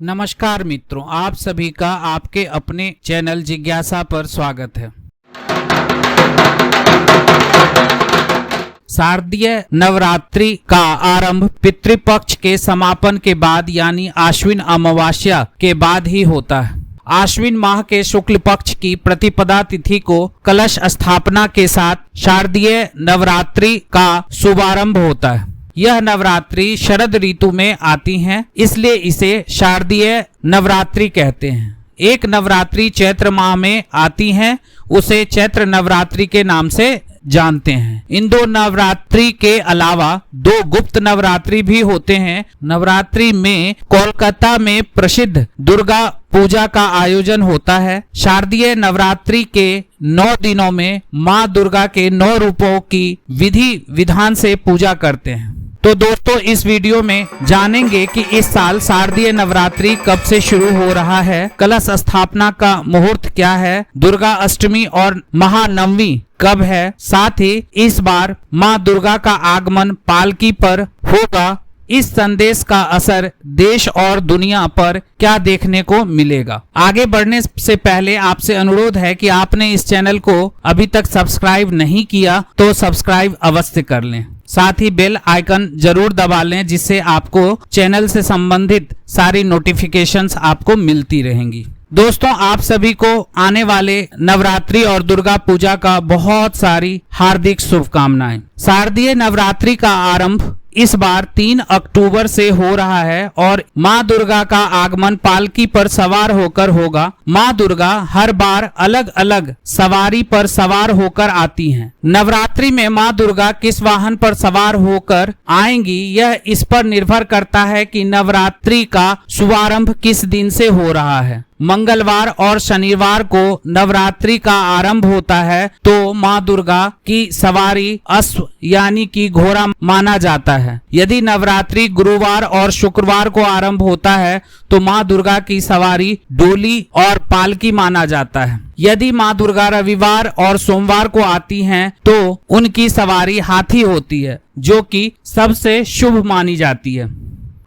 नमस्कार मित्रों, आप सभी का आपके अपने चैनल जिज्ञासा पर स्वागत है। शारदीय नवरात्रि का आरंभ पितृपक्ष के समापन के बाद यानी आश्विन अमावस्या के बाद ही होता है। आश्विन माह के शुक्ल पक्ष की प्रतिपदा तिथि को कलश स्थापना के साथ शारदीय नवरात्रि का शुभारंभ होता है। यह नवरात्रि शरद ऋतु में आती हैं, इसलिए इसे शारदीय नवरात्रि कहते हैं। एक नवरात्रि चैत्र माह में आती हैं, उसे चैत्र नवरात्रि के नाम से जानते हैं। इन दो नवरात्रि के अलावा दो गुप्त नवरात्रि भी होते हैं। नवरात्रि में कोलकाता में प्रसिद्ध दुर्गा पूजा का आयोजन होता है। शारदीय नवरात्रि के 9 दिनों में माँ दुर्गा के 9 रूपों की विधि विधान से पूजा करते हैं। तो दोस्तों, इस वीडियो में जानेंगे कि इस साल शारदीय नवरात्रि कब से शुरू हो रहा है, कलश स्थापना का मुहूर्त क्या है, दुर्गा अष्टमी और महानवमी कब है, साथ ही इस बार माँ दुर्गा का आगमन पालकी पर होगा। इस संदेश का असर देश और दुनिया पर क्या देखने को मिलेगा। आगे बढ़ने से पहले आपसे अनुरोध है कि आपने इस चैनल को अभी तक सब्सक्राइब नहीं किया तो सब्सक्राइब अवश्य कर लें। साथ ही बेल आइकन जरूर दबा लें, जिससे आपको चैनल से संबंधित सारी नोटिफिकेशंस आपको मिलती रहेंगी। दोस्तों, आप सभी को आने वाले नवरात्रि और दुर्गा पूजा का बहुत सारी हार्दिक शुभकामनाएं। शारदीय नवरात्रि का आरंभ इस बार 3 अक्टूबर से हो रहा है और माँ दुर्गा का आगमन पालकी पर सवार होकर होगा। माँ दुर्गा हर बार अलग अलग सवारी पर सवार होकर आती हैं। नवरात्रि में माँ दुर्गा किस वाहन पर सवार होकर आएंगी, यह इस पर निर्भर करता है कि नवरात्रि का शुभारंभ किस दिन से हो रहा है। मंगलवार और शनिवार को नवरात्रि का आरंभ होता है, तो माँ दुर्गा की सवारी अश्व यानी कि घोड़ा माना जाता है। यदि नवरात्रि गुरुवार और शुक्रवार को आरंभ होता है तो माँ दुर्गा की सवारी डोली और पालकी माना जाता है। यदि माँ दुर्गा रविवार और सोमवार को आती हैं तो उनकी सवारी हाथी होती है, जो कि सबसे शुभ मानी जाती है।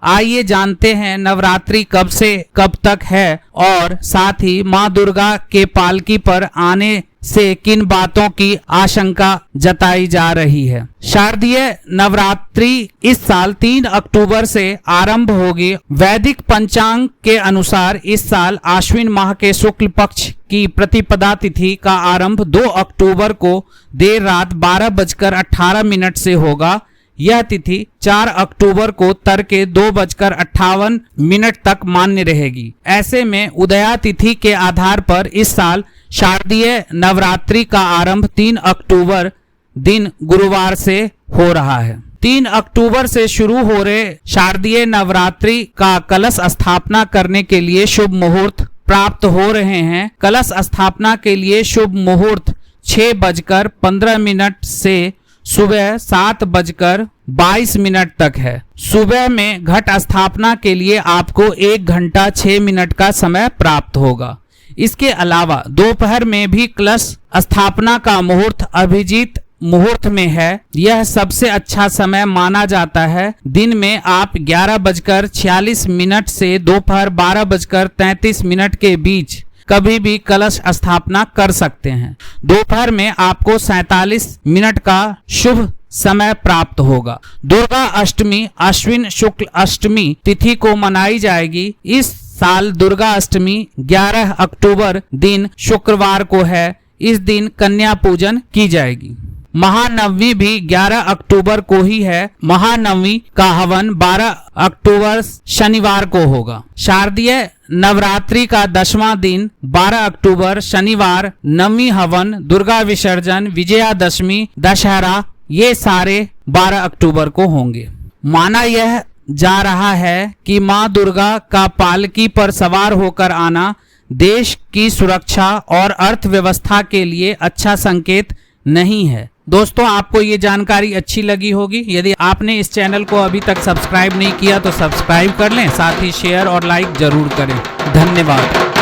आइए जानते हैं नवरात्रि कब से कब तक है और साथ ही माँ दुर्गा के पालकी पर आने से किन बातों की आशंका जताई जा रही है। शारदीय नवरात्रि इस साल 3 अक्टूबर से आरंभ होगी। वैदिक पंचांग के अनुसार इस साल आश्विन माह के शुक्ल पक्ष की प्रतिपदा तिथि का आरंभ 2 अक्टूबर को देर रात 12:18 से होगा। यह तिथि 4 अक्टूबर को तड़के 2:58 तक मान्य रहेगी। ऐसे में उदया तिथि के आधार पर इस साल शारदीय नवरात्रि का आरंभ 3 अक्टूबर दिन गुरुवार से हो रहा है। 3 अक्टूबर से शुरू हो रहे शारदीय नवरात्रि का कलश स्थापना करने के लिए शुभ मुहूर्त प्राप्त हो रहे हैं। कलश स्थापना के लिए शुभ मुहूर्त 6:15 से सुबह 7:22 तक है। सुबह में घट स्थापना के लिए आपको 1 घंटा 6 मिनट का समय प्राप्त होगा। इसके अलावा दोपहर में भी कलश स्थापना का मुहूर्त अभिजीत मुहूर्त में है। यह सबसे अच्छा समय माना जाता है। दिन में आप 11:46 से दोपहर 12:33 के बीच कभी भी कलश स्थापना कर सकते हैं। दोपहर में आपको 47 मिनट का शुभ समय प्राप्त होगा। दुर्गा अष्टमी आश्विन शुक्ल अष्टमी तिथि को मनाई जाएगी। इस साल दुर्गा अष्टमी 11 अक्टूबर दिन शुक्रवार को है। इस दिन कन्या पूजन की जाएगी। महानवमी भी 11 अक्टूबर को ही है। महानवमी का हवन 12 अक्टूबर शनिवार को होगा। शारदीय नवरात्रि का 10वां दिन 12 अक्टूबर शनिवार, नवमी हवन, दुर्गा विसर्जन, विजयादशमी, दशहरा ये सारे 12 अक्टूबर को होंगे। माना यह जा रहा है कि माँ दुर्गा का पालकी पर सवार होकर आना देश की सुरक्षा और अर्थव्यवस्था के लिए अच्छा संकेत नहीं है। दोस्तों, आपको ये जानकारी अच्छी लगी होगी। यदि आपने इस चैनल को अभी तक सब्सक्राइब नहीं किया तो सब्सक्राइब कर लें, साथ ही शेयर और लाइक जरूर करें। धन्यवाद।